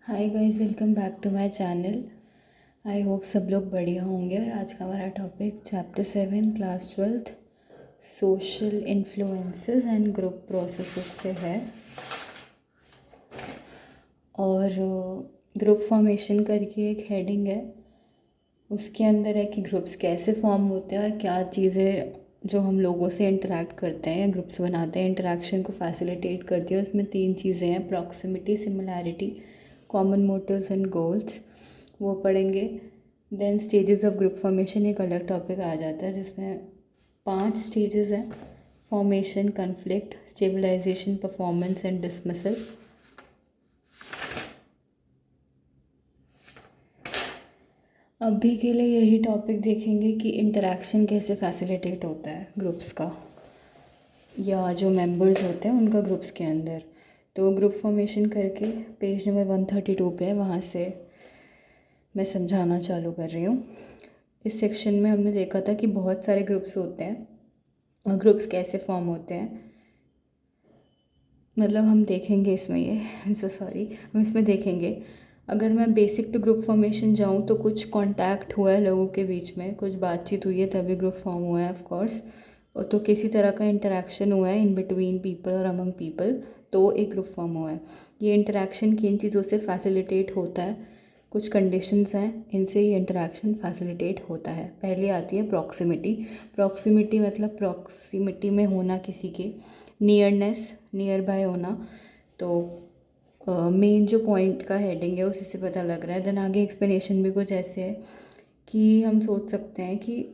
Hi guys, welcome back to my channel. I hope सब लोग बढ़िया होंगे। और आज का हमारा topic chapter 7 class 12th social influences and group processes से है। और ग्रुप फॉर्मेशन करके एक हेडिंग है, उसके अंदर है कि ग्रुप्स कैसे फॉर्म होते हैं और क्या चीज़ें जो हम लोगों से इंटरेक्ट करते हैं या ग्रुप्स बनाते हैं इंटरेक्शन को फैसिलिटेट करती है। उसमें 3 चीज़ें हैं, proximity, similarity, common motives and goals, वो पढ़ेंगे। Then stages of group formation एक अलग टॉपिक आ जाता है जिसमें 5 स्टेजेस हैं: formation, conflict, stabilisation, performance and dismissal. अभी के लिए यही टॉपिक देखेंगे कि इंटरेक्शन कैसे फैसिलिटेट होता है ग्रुप्स का या जो मेंबर्स होते हैं उनका ग्रुप्स के अंदर। तो ग्रुप फॉर्मेशन करके पेज नंबर 132 पे है, वहाँ से मैं समझाना चालू कर रही हूँ। इस सेक्शन में हमने देखा था कि बहुत सारे ग्रुप्स होते हैं और ग्रुप्स कैसे फॉर्म होते हैं। मतलब हम देखेंगे इसमें हम इसमें देखेंगे। अगर मैं बेसिक टू ग्रुप फॉर्मेशन जाऊँ तो कुछ कांटेक्ट हुआ है लोगों के बीच में, कुछ बातचीत हुई है तभी ग्रुप फॉर्म हुआ है ऑफ कोर्स। और तो किसी तरह का इंटरेक्शन हुआ है इन बिटवीन पीपल और अमंग पीपल, तो एक ग्रुप फॉर्म हुआ है। ये इंटरेक्शन किन चीज़ों से फैसिलिटेट होता है, कुछ कंडीशंस हैं, इनसे ये इंटरेक्शन फैसिलिटेट होता है। पहली आती है प्रॉक्सिमिटी। प्रॉक्सिमिटी मतलब प्रॉक्सिमिटी में होना, किसी के नियरनेस, नियर बाय होना। तो मेन जो पॉइंट का हेडिंग है उसी से पता लग रहा है। देन आगे एक्सप्लेनेशन भी कुछ ऐसे है कि हम सोच सकते हैं कि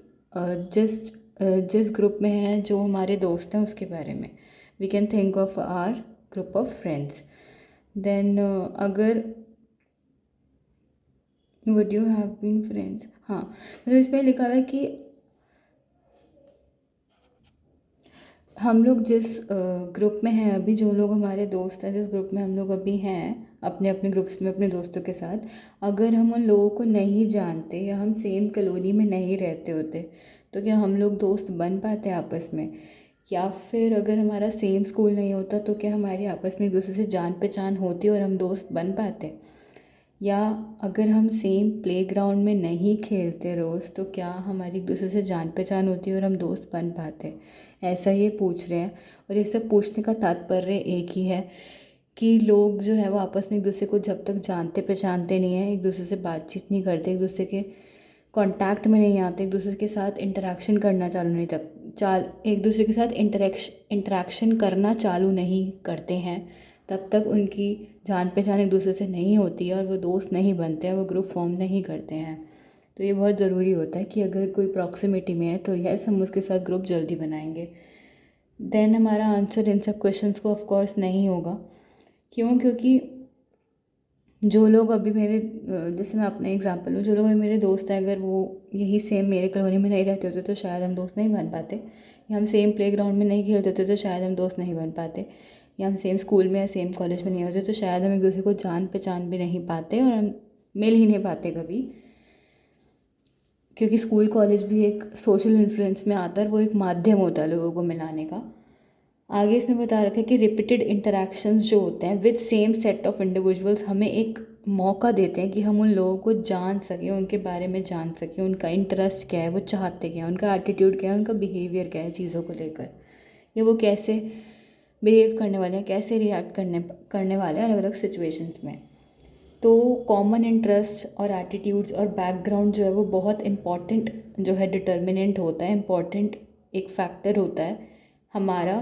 जिस ग्रुप में हैं जो हमारे दोस्त हैं उसके बारे में, we can think of our group of friends. Then अगर would you have been friends, हाँ मतलब इसमें लिखा हुआ है कि हम लोग जिस ग्रुप में हैं अभी, जो लोग हमारे दोस्त हैं, जिस ग्रुप में हम लोग अभी हैं अपने अपने ग्रुप्स में अपने दोस्तों के साथ, अगर हम उन लोगों को नहीं जानते या हम सेम कॉलोनी में नहीं रहते होते तो क्या हम लोग दोस्त बन पाते आपस में? या फिर अगर हमारा सेम स्कूल नहीं होता तो क्या हमारी आपस में एक दूसरे से जान पहचान होती और हम दोस्त बन पाते? या अगर हम सेम प्लेग्राउंड में नहीं खेलते रोज़ तो क्या हमारी एक दूसरे से जान पहचान होती और हम दोस्त बन पाते? ऐसा ये पूछ रहे हैं। और ये सब पूछने का तात्पर्य एक ही है कि लोग जो है वो आपस में एक दूसरे को जब तक जानते पहचानते नहीं हैं, एक दूसरे से बातचीत नहीं करते, एक दूसरे के कांटेक्ट में नहीं आते, एक दूसरे के साथ इंटरेक्शन करना चालू नहीं तक एक दूसरे के साथ इंटरेक्शन करना चालू नहीं करते हैं, तब तक उनकी जान पहचान एक दूसरे से नहीं होती है और वो दोस्त नहीं बनते हैं, वो ग्रुप फॉर्म नहीं करते हैं। तो ये बहुत ज़रूरी होता है कि अगर कोई प्रॉक्सिमिटी में है तो यस, हम उसके साथ ग्रुप जल्दी बनाएंगे। देन हमारा आंसर इन सब क्वेश्चंस को ऑफ कोर्स नहीं होगा। क्यों? क्योंकि जो लोग अभी मेरे जैसे मैं अपने एग्जांपल हूँ, जो लोग अभी मेरे दोस्त हैं, अगर वो यही सेम मेरे कॉलोनी में नहीं रहते होते तो शायद हम दोस्त नहीं बन पाते। या हम सेम प्लेग्राउंड में नहीं खेलते होते तो शायद हम दोस्त नहीं बन पाते। या हम सेम स्कूल में या सेम कॉलेज में नहीं होते तो शायद हम एक दूसरे को जान पहचान भी नहीं पाते और हम मिल ही नहीं पाते कभी। क्योंकि स्कूल कॉलेज भी एक सोशल इन्फ्लुएंस में आता है, वो एक माध्यम होता है लोगों को मिलाने का। आगे इसमें बता रखा है कि रिपीटेड इंटरेक्शंस जो होते हैं with same set of individuals हमें एक मौका देते हैं कि हम उन लोगों को जान सकें, उनके बारे में जान सकें, उनका इंटरेस्ट क्या है, वो चाहते क्या है, उनका एटीट्यूड क्या है, उनका बिहेवियर क्या है चीज़ों को लेकर, या वो कैसे बिहेव करने वाले हैं, कैसे रिएक्ट करने वाले हैं अलग अलग सिचुएशंस में। तो कॉमन इंटरेस्ट और एटीट्यूड्स और बैकग्राउंड जो है वो बहुत इम्पॉर्टेंट जो है डिटर्मिनेंट होता है, इम्पॉर्टेंट एक फैक्टर होता है हमारा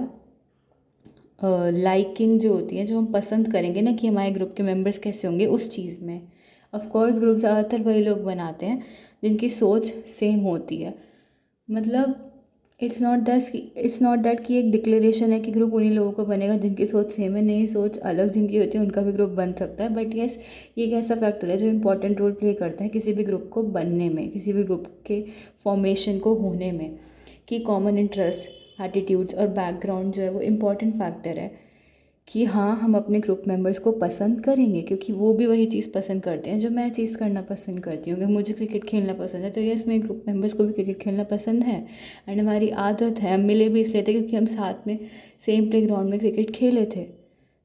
लाइकिंग जो होती है, जो हम पसंद करेंगे ना कि हमारे ग्रुप के मेंबर्स कैसे होंगे उस चीज़ में। ऑफ कोर्स ग्रुप ज़्यादातर वही लोग बनाते हैं जिनकी सोच सेम होती है। मतलब इट्स नॉट दैट कि एक डिक्लेरेशन है कि ग्रुप उन्हीं लोगों का बनेगा जिनकी सोच सेम है। नहीं, सोच अलग जिनकी होती है उनका भी ग्रुप बन सकता है। बट येस, ये एक ऐसा फैक्टर है जो इंपॉर्टेंट रोल प्ले करता है किसी भी ग्रुप को बनने में, किसी भी ग्रुप के फॉर्मेशन को होने में, कि कॉमन इंटरेस्ट, एटीट्यूड्स और बैकग्राउंड जो है वो इम्पॉर्टेंट फैक्टर है कि हाँ, हम अपने ग्रुप मेंबर्स को पसंद करेंगे क्योंकि वो भी वही चीज़ पसंद करते हैं जो मैं चीज़ करना पसंद करती हूँ। अगर मुझे क्रिकेट खेलना पसंद है तो यस, मेरे ग्रुप मेंबर्स को भी क्रिकेट खेलना पसंद है। एंड हमारी आदत है, हम मिले भी इसलिए थे क्योंकि हम साथ में सेम प्ले ग्राउंड में क्रिकेट खेले थे,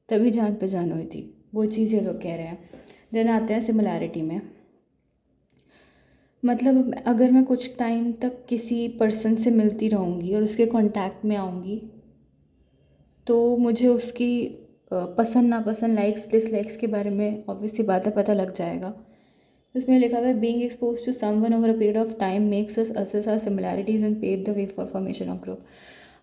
तभी जान पहचान हुई थी। वो चीज़ ये लोग कह रहे हैं। देन आते हैं सिमिलैरिटी में। मतलब अगर मैं कुछ टाइम तक किसी पर्सन से मिलती रहूँगी और उसके कांटेक्ट में आऊँगी, तो मुझे उसकी पसंद नापसंद, लाइक्स डिसलाइक्स के बारे में ऑब्वियसली बात है पता लग जाएगा। उसमें लिखा हुआ है being expose to someone over a period of time makes us assess our similarities and pave the way for formation of group.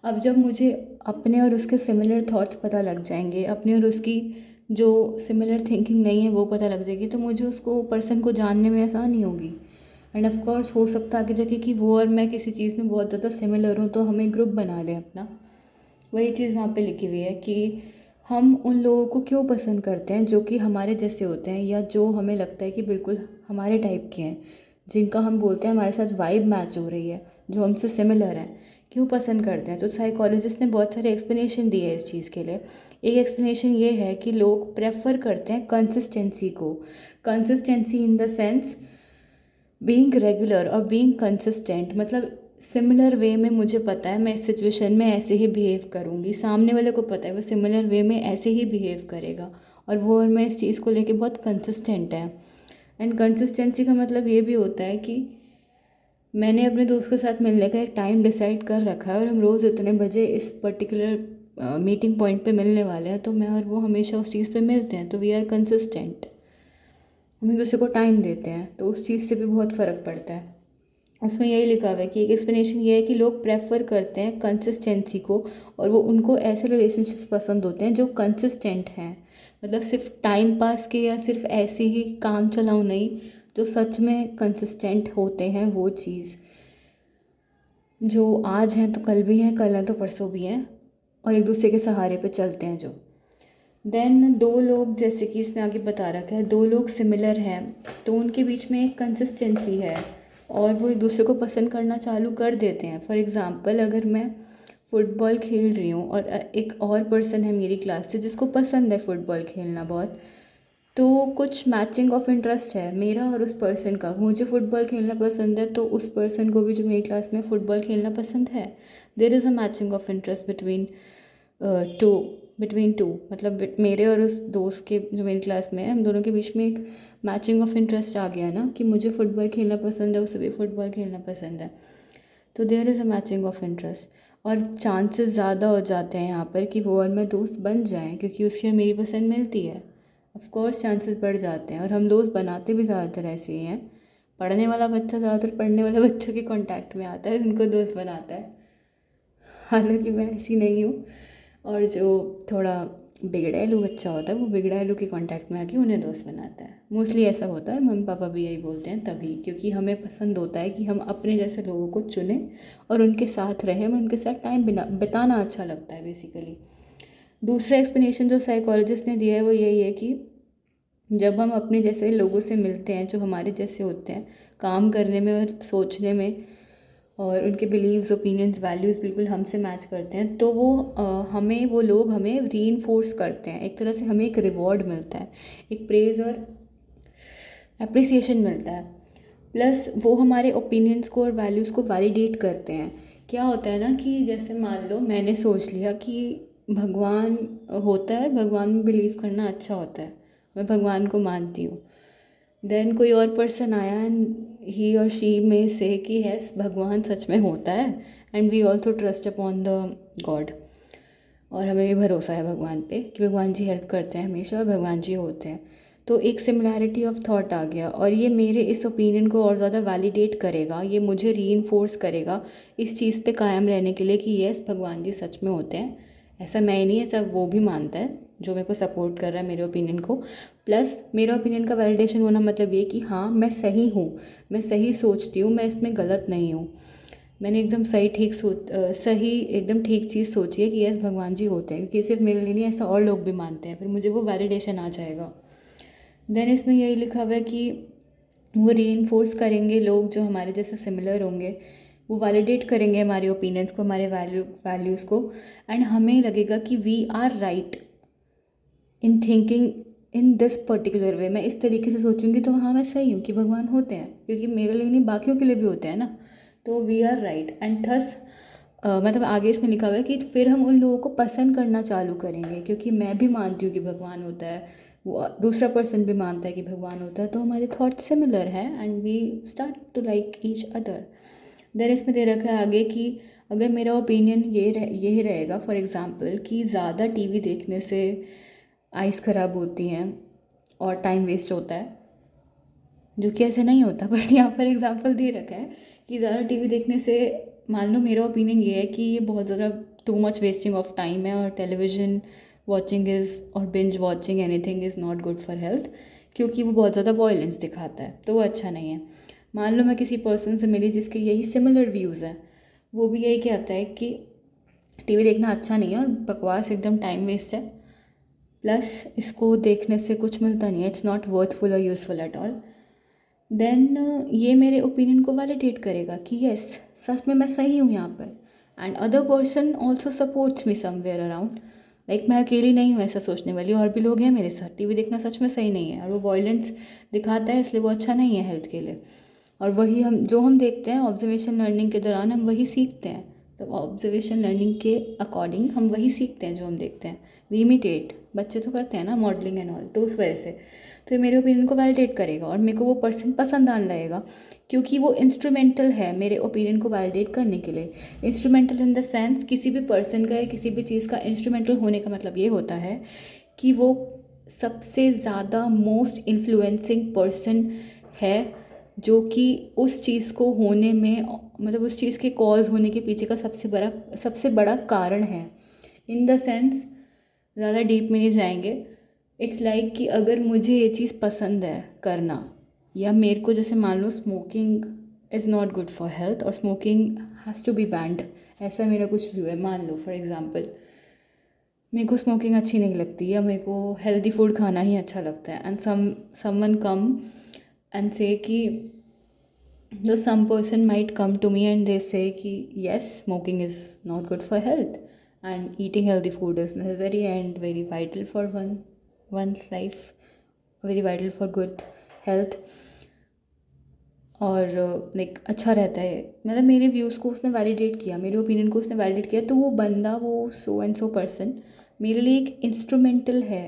अब जब मुझे अपने और उसके सिमिलर थॉट्स पता लग जाएंगे, अपने और उसकी जो सिमिलर थिंकिंग नहीं है वो पता लग जाएगी, तो मुझे उसको पर्सन को जानने में आसानी होगी। एंड ऑफ कोर्स हो सकता है आगे जाके कि वो और मैं किसी चीज़ में बहुत ज़्यादा सिमिलर हूँ तो हमें ग्रुप बना लें अपना। वही चीज़ वहाँ पे लिखी हुई है कि हम उन लोगों को क्यों पसंद करते हैं जो कि हमारे जैसे होते हैं, या जो हमें लगता है कि बिल्कुल हमारे टाइप के हैं, जिनका हम बोलते हैं हमारे साथ वाइब मैच हो रही है, जो हमसे सिमिलर हैं, क्यों पसंद करते हैं। तो साइकोलॉजिस्ट ने बहुत सारे एक्सप्लेनेशन दिए हैं इस चीज़ के लिए। एक एक्सप्लेनेशन ये है कि लोग प्रेफर करते हैं कंसिस्टेंसी को। Consistency in the sense being regular और बीइंग कंसिस्टेंट, मतलब सिमिलर वे में मुझे पता है मैं इस सिचुएशन में ऐसे ही बिहेव करूँगी, सामने वाले को पता है वो सिमिलर वे में ऐसे ही बिहेव करेगा, और वो और मैं इस चीज़ को लेके बहुत कंसिस्टेंट है। एंड कंसिस्टेंसी का मतलब ये भी होता है कि मैंने अपने दोस्त के साथ मिलने का एक टाइम डिसाइड कर रखा है और हम रोज़ इतने बजे इस पर्टिकुलर मीटिंग पॉइंट पे मिलने वाले हैं, तो मैं और वो हमेशा उस चीज़ पे मिलते हैं, तो वी आर कंसिस्टेंट। हम एक दूसरे को टाइम देते हैं, तो उस चीज़ से भी बहुत फ़र्क पड़ता है। उसमें यही लिखा हुआ है कि एक एक्सप्लेनेशन ये है कि लोग प्रेफर करते हैं कंसिस्टेंसी को, और वो उनको ऐसे रिलेशनशिप्स पसंद होते हैं जो कंसिस्टेंट हैं, मतलब सिर्फ टाइम पास के या सिर्फ ऐसे ही काम चलाऊँ नहीं, जो सच में कंसिस्टेंट होते हैं, वो चीज़ जो आज हैं तो कल भी हैं, कल हैं तो परसों भी हैं, और एक दूसरे के सहारे पे चलते हैं जो। देन दो लोग, जैसे कि इसमें आगे बता रखा है, दो लोग सिमिलर हैं तो उनके बीच में एक कंसिस्टेंसी है और वो एक दूसरे को पसंद करना चालू कर देते हैं। फॉर एग्ज़ाम्पल, अगर मैं फ़ुटबॉल खेल रही हूँ और एक और पर्सन है मेरी क्लास से जिसको पसंद है फ़ुटबॉल खेलना बहुत, तो कुछ मैचिंग ऑफ इंटरेस्ट है मेरा और उस पर्सन का। मुझे फ़ुटबॉल खेलना पसंद है तो उस पर्सन को भी जो मेरी क्लास में फ़ुटबॉल खेलना पसंद है। There is a matching of interest to between two, मतलब मेरे और उस दोस्त के जो मेरी क्लास में है, हम दोनों के बीच में एक मैचिंग ऑफ इंटरेस्ट आ गया ना, कि मुझे फ़ुटबॉल खेलना पसंद है, उसे भी फ़ुटबॉल खेलना पसंद है, तो there is a matching of interest. और चांसेस ज़्यादा हो जाते हैं यहाँ पर कि वो और मैं दोस्त बन जाएं, क्योंकि उससे मेरी पसंद मिलती है। ऑफ कोर्स चांसेस बढ़ जाते हैं, और हम दोस्त बनाते भी ज़्यादातर ऐसे ही हैं। पढ़ने वाला बच्चा ज़्यादातर पढ़ने वाले बच्चों के कांटेक्ट में आता है, उनको दोस्त बनाता है। हालांकि मैं ऐसी नहीं हूँ, और जो थोड़ा बिगड़ैलू बच्चा होता है वो बिगड़ैलू के कांटेक्ट में आके उन्हें दोस्त बनाता है। मोस्टली ऐसा होता है, मम्मी पापा भी यही बोलते हैं तभी, क्योंकि हमें पसंद होता है कि हम अपने जैसे लोगों को चुनें और उनके साथ रहें, हमें उनके साथ टाइम बिताना अच्छा लगता है बेसिकली। दूसरा एक्सप्लेनेशन जो साइकोलॉजिस्ट ने दिया है वो यही है कि जब हम अपने जैसे लोगों से मिलते हैं जो हमारे जैसे होते हैं, काम करने में और सोचने में, और उनके बिलीव्स, ओपिनियंस, वैल्यूज़ बिल्कुल हमसे मैच करते हैं, तो वो हमें, वो लोग हमें रीइंफोर्स करते हैं। एक तरह से हमें एक रिवॉर्ड मिलता है, एक प्रेज़ और एप्रिसिएशन मिलता है। प्लस वो हमारे ओपिनियंस को और वैल्यूज़ को वैलिडेट करते हैं। क्या होता है ना कि जैसे मान लो मैंने सोच लिया कि भगवान होता है, भगवान में बिलीव करना अच्छा होता है, मैं भगवान को मानती हूँ। देन कोई और पर्सन आया एंड ही और शी में से कि यस भगवान सच में होता है, and we also trust upon the god, और हमें भी भरोसा है भगवान पे कि भगवान जी हेल्प करते हैं हमेशा और भगवान जी होते हैं। तो एक सिमिलैरिटी ऑफ थॉट आ गया, और ये मेरे इस ओपिनियन को और ज़्यादा वैलिडेट करेगा, ये मुझे रीइंफोर्स करेगा इस चीज़ पे कायम रहने के लिए कि यस भगवान जी सच में होते हैं। ऐसा मैं ही नहीं, ऐसा वो भी मानता है जो मेरे को सपोर्ट कर रहा है मेरे ओपिनियन को। प्लस मेरा ओपिनियन का वैलिडेशन होना मतलब ये कि हाँ मैं सही हूँ, मैं सही सोचती हूँ, मैं इसमें गलत नहीं हूँ, मैंने एकदम सही एकदम ठीक चीज़ सोची है कि यस भगवान जी होते हैं, क्योंकि सिर्फ मेरे लिए नहीं, ऐसा और लोग भी मानते हैं, फिर मुझे वो वैलिडेशन आ जाएगा। देन इसमें यही लिखा हुआ है कि वो रीइंफोर्स करेंगे, लोग जो हमारे जैसे सिमिलर होंगे वो वैलिडेट करेंगे हमारे ओपिनियंस को, हमारे वैल्यूज़ को, एंड हमें लगेगा कि we are right in thinking in this particular way. मैं इस तरीके से सोचूंगी तो हाँ मैं सही हूँ कि भगवान होते हैं, क्योंकि मेरे लिए नहीं बाकियों के लिए भी होते हैं ना, तो we are right and thus मतलब आगे इसमें लिखा हुआ है कि फिर हम उन लोगों को पसंद करना चालू करेंगे, क्योंकि मैं भी मानती हूँ कि भगवान होता है, वो दूसरा पर्सन भी मानता है कि भगवान होता है, तो हमारे थॉट सिमिलर है and we start to like each other. Then इसमें दे रखा है आगे कि अगर मेरा ओपिनियन यही रहेगा, फॉर एग्ज़ाम्पल कि ज़्यादा टीवी देखने से आइज़ ख़राब होती हैं और टाइम वेस्ट होता है, जो कि ऐसा नहीं होता, बट यहाँ पर एग्जांपल दे रखा है कि ज़्यादा टीवी देखने से, मान लो मेरा ओपिनियन ये है कि ये बहुत ज़्यादा too much wasting of time है और टेलीविज़न वॉचिंग इज़ और binge watching anything is not good for health, क्योंकि वो बहुत ज़्यादा वॉयलेंस दिखाता है, तो वो अच्छा नहीं है। मान लो मैं किसी पर्सन से मिली जिसके यही सिमिलर व्यूज़ हैं, वो भी यही कहता है कि टीवी देखना अच्छा नहीं है और बकवास, एकदम टाइम वेस्ट है, प्लस इसको देखने से कुछ मिलता नहीं है, इट्स नॉट वर्थफुल और यूज़फुल एट ऑल। देन ये मेरे ओपिनियन को वैलिडेट करेगा कि यस, सच में मैं सही हूँ यहाँ पर, and other person also supports me somewhere around. Like मैं अकेली नहीं हूँ ऐसा सोचने वाली, और भी लोग हैं मेरे साथ। टीवी देखना सच में सही नहीं है और वो वॉयलेंस दिखाता है, इसलिए वो अच्छा नहीं है हेल्थ के लिए। और वही हम देखते हैं ऑब्जर्वेशन लर्निंग के दौरान, हम वही सीखते हैं। तो ऑब्जर्वेशन लर्निंग के अकॉर्डिंग हम वही सीखते हैं जो हम देखते हैं। वी इमिटेट, बच्चे तो करते हैं ना मॉडलिंग एंड ऑल, तो उस वजह से तो ये मेरे ओपिनियन को वैलिडेट करेगा और मेरे को वो पर्सन पसंद आने लगेगा, क्योंकि वो इंस्ट्रूमेंटल है मेरे ओपिनियन को वैलिडेट करने के लिए। इंस्ट्रूमेंटल इन द सेंस, किसी भी पर्सन का या किसी भी चीज़ का इंस्ट्रूमेंटल होने का मतलब ये होता है कि वो सबसे ज़्यादा मोस्ट इन्फ्लुएंसिंग पर्सन है, जो कि उस चीज़ को होने में, मतलब उस चीज़ के कॉज होने के पीछे का सबसे बड़ा कारण है। इन द सेंस, ज़्यादा डीप में नहीं जाएंगे। इट्स लाइक कि अगर मुझे ये चीज़ पसंद है करना, या मेरे को, जैसे मान लो smoking is not good for health और smoking has to be banned, ऐसा मेरा कुछ व्यू है। मान लो फॉर एग्ज़ाम्पल मेरे को स्मोकिंग अच्छी नहीं लगती, या मेरे को हेल्दी फूड खाना ही अच्छा लगता है, एंड समवन कम एंड से कि though some person might come to me and they say कि yes, smoking is not good for health and eating healthy food is necessary and very vital for one's life, very vital for good health, और like अच्छा रहता है, मतलब मेरे views को उसने validate किया, मेरे ओपिनियन को उसने वैलिडेट किया, तो वो बंदा, वो सो एंड सो पर्सन मेरे लिए एक इंस्ट्रूमेंटल है,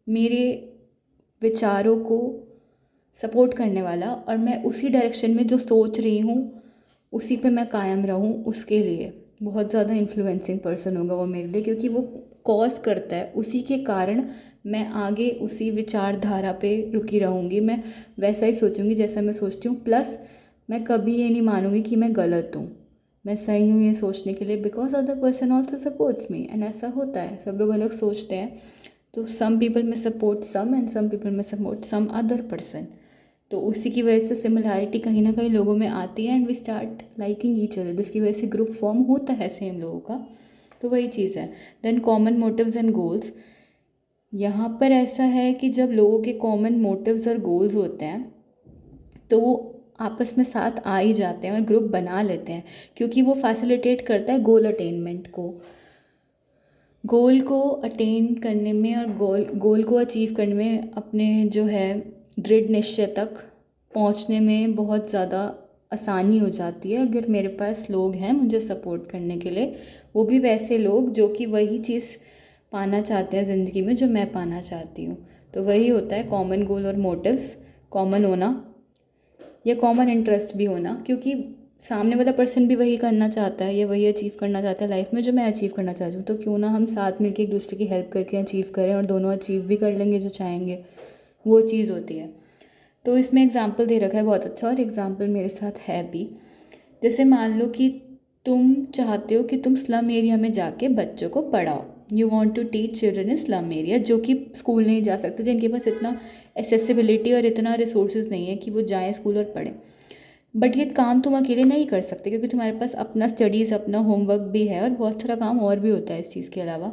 मेरे विचारों को सपोर्ट करने वाला, और मैं उसी डायरेक्शन में जो सोच रही हूँ उसी पे मैं कायम रहूँ, उसके लिए बहुत ज़्यादा इन्फ्लुएंसिंग पर्सन होगा वो मेरे लिए, क्योंकि वो कॉज करता है, उसी के कारण मैं आगे उसी विचारधारा पे रुकी रहूँगी, मैं वैसा ही सोचूंगी जैसा मैं सोचती हूँ। प्लस मैं कभी ये नहीं मानूंगी कि मैं गलत हूँ, मैं सही हूँ ये सोचने के लिए, because other person also supports me, and ऐसा होता है, सब लोग अलग सोचते हैं, तो some people may support some and some people may support some other person, तो उसी की वजह से सिमिलैरिटी कहीं ना कहीं लोगों में आती है and we start liking each other, जिसकी वजह से ग्रुप फॉर्म होता है सेम लोगों का, तो वही चीज़ है। Then common motives and goals, यहाँ पर ऐसा है कि जब लोगों के कॉमन मोटिव्स और गोल्स होते हैं तो वो आपस में साथ आ ही जाते हैं और ग्रुप बना लेते हैं, क्योंकि वो फैसिलिटेट करता है गोल अटेनमेंट को, गोल को अटेन करने में और गोल को अचीव करने में, अपने जो है दृढ़ निश्चय तक पहुंचने में बहुत ज़्यादा आसानी हो जाती है अगर मेरे पास लोग हैं मुझे सपोर्ट करने के लिए, वो भी वैसे लोग जो कि वही चीज़ पाना चाहते हैं ज़िंदगी में जो मैं पाना चाहती हूँ। तो वही होता है कॉमन गोल और मोटिव्स कॉमन होना, या कॉमन इंटरेस्ट भी होना, क्योंकि सामने वाला पर्सन भी वही करना चाहता है या वही अचीव करना चाहता है लाइफ में जो मैं अचीव करना चाहती हूँ, तो क्यों ना हम साथ मिलकर एक दूसरे की हेल्प करके अचीव करें और दोनों अचीव भी कर लेंगे जो चाहेंगे, वो चीज़ होती है। तो इसमें एग्जाम्पल दे रखा है बहुत अच्छा, और एग्जाम्पल मेरे साथ है भी। जैसे मान लो कि तुम चाहते हो कि तुम स्लम एरिया में जाके बच्चों को पढ़ाओ, you want to teach children in slum area, जो कि स्कूल नहीं जा सकते, जिनके पास इतना एसेसिबिलिटी और इतना रिसोर्सेज नहीं है कि वो जाएँ स्कूल और पढ़ें। बट ये काम तुम अकेले नहीं कर सकते, क्योंकि तुम्हारे पास अपना स्टडीज़, अपना होमवर्क भी है और बहुत सारा काम और भी होता है इस चीज़ के अलावा।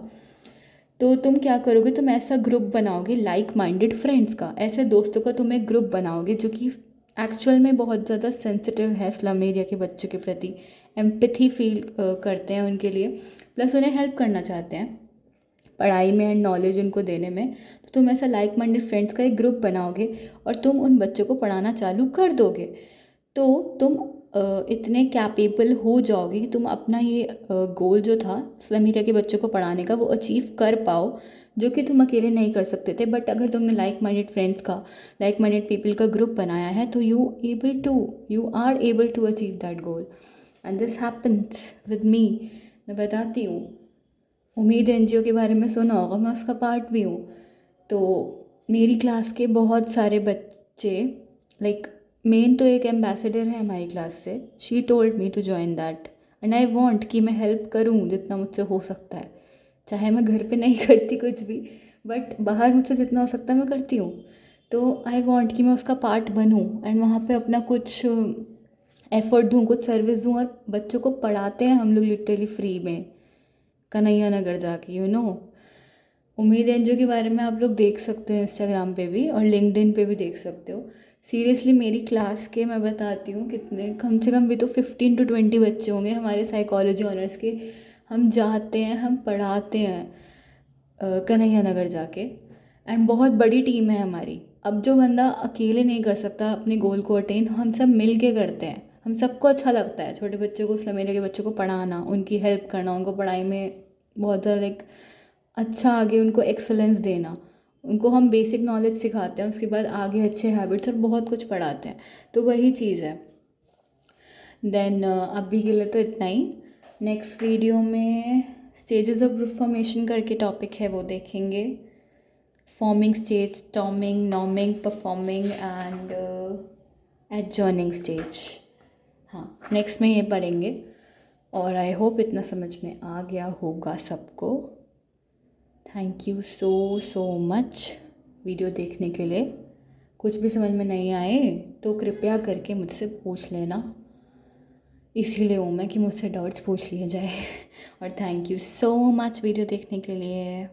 तो तुम क्या करोगे, तुम ऐसा ग्रुप बनाओगे लाइक माइंडेड फ्रेंड्स का, ऐसे दोस्तों का तुम एक ग्रुप बनाओगे जो कि एक्चुअल में बहुत ज़्यादा सेंसिटिव है स्लम एरिया के बच्चों के प्रति, एम्पैथी फील करते हैं उनके लिए, प्लस उन्हें हेल्प करना चाहते हैं पढ़ाई में एंड नॉलेज उनको देने में। तो तुम ऐसा लाइक माइंडेड फ्रेंड्स का एक ग्रुप बनाओगे और तुम उन बच्चों को पढ़ाना चालू कर दोगे। तो तुम इतने कैपेबल हो जाओगे कि तुम अपना ये गोल जो था स्लम एरिया के बच्चों को पढ़ाने का वो अचीव कर पाओ, जो कि तुम अकेले नहीं कर सकते थे। बट अगर तुमने लाइक माइंडेड फ्रेंड्स का, लाइक माइंडेड पीपल का ग्रुप बनाया है तो you are able to achieve that goal. And this happens with me. मैं बताती हूँ, उम्मीद एनजीओ के बारे में सुना होगा, मैं उसका पार्ट भी हूँ। तो मेरी क्लास के बहुत सारे बच्चे, लाइक मेन तो एक एम्बेसडर है हमारी क्लास से, she told me to join that and I want कि मैं हेल्प करूँ जितना मुझसे हो सकता है। चाहे मैं घर पे नहीं करती कुछ भी, बट बाहर मुझसे जितना हो सकता है मैं करती हूँ। तो आई वॉन्ट कि मैं उसका पार्ट बनूँ एंड वहाँ पे अपना कुछ एफर्ट दूँ, कुछ सर्विस दूँ। और बच्चों को पढ़ाते हैं हम लोग लिटरली फ्री में, कन्हैया नगर जाके, उम्मीद एनजीओ के बारे में आप लोग देख सकते हो इंस्टाग्राम पे भी और लिंक्डइन पे भी देख सकते हो। सीरियसली मेरी क्लास के मैं बताती हूँ कितने, कम से कम भी तो 15 to 20 बच्चे होंगे हमारे साइकोलॉजी ऑनर्स के। हम जाते हैं, हम पढ़ाते हैं कन्हैया नगर जाके। एंड बहुत बड़ी टीम है हमारी। अब जो बंदा अकेले नहीं कर सकता अपने गोल को अटेन, हम सब मिल के करते हैं। हम सबको अच्छा लगता है छोटे बच्चों को, स्लम एरिया के बच्चों को पढ़ाना, उनकी हेल्प करना, उनको पढ़ाई में बहुत ज़्यादा लाइक अच्छा आगे उनको एक्सलेंस देना। उनको हम बेसिक नॉलेज सिखाते हैं, उसके बाद आगे अच्छे हैबिट्स और बहुत कुछ पढ़ाते हैं। तो वही चीज़ है। देन अभी के लिए तो इतना ही। नेक्स्ट वीडियो में स्टेजेस ऑफ ग्रुप फॉर्मेशन करके टॉपिक है, वो देखेंगे। Forming stage, storming, norming, performing and adjourning stage. हाँ, नेक्स्ट में ये पढ़ेंगे। और आई होप इतना समझ में आ गया होगा सबको। Thank you so so much video देखने के लिए। कुछ भी समझ में नहीं आए तो कृपया करके मुझसे पूछ लेना, इसीलिए हूँ मैं कि मुझसे डाउट्स पूछ लिए जाए। और thank you so much video देखने के लिए।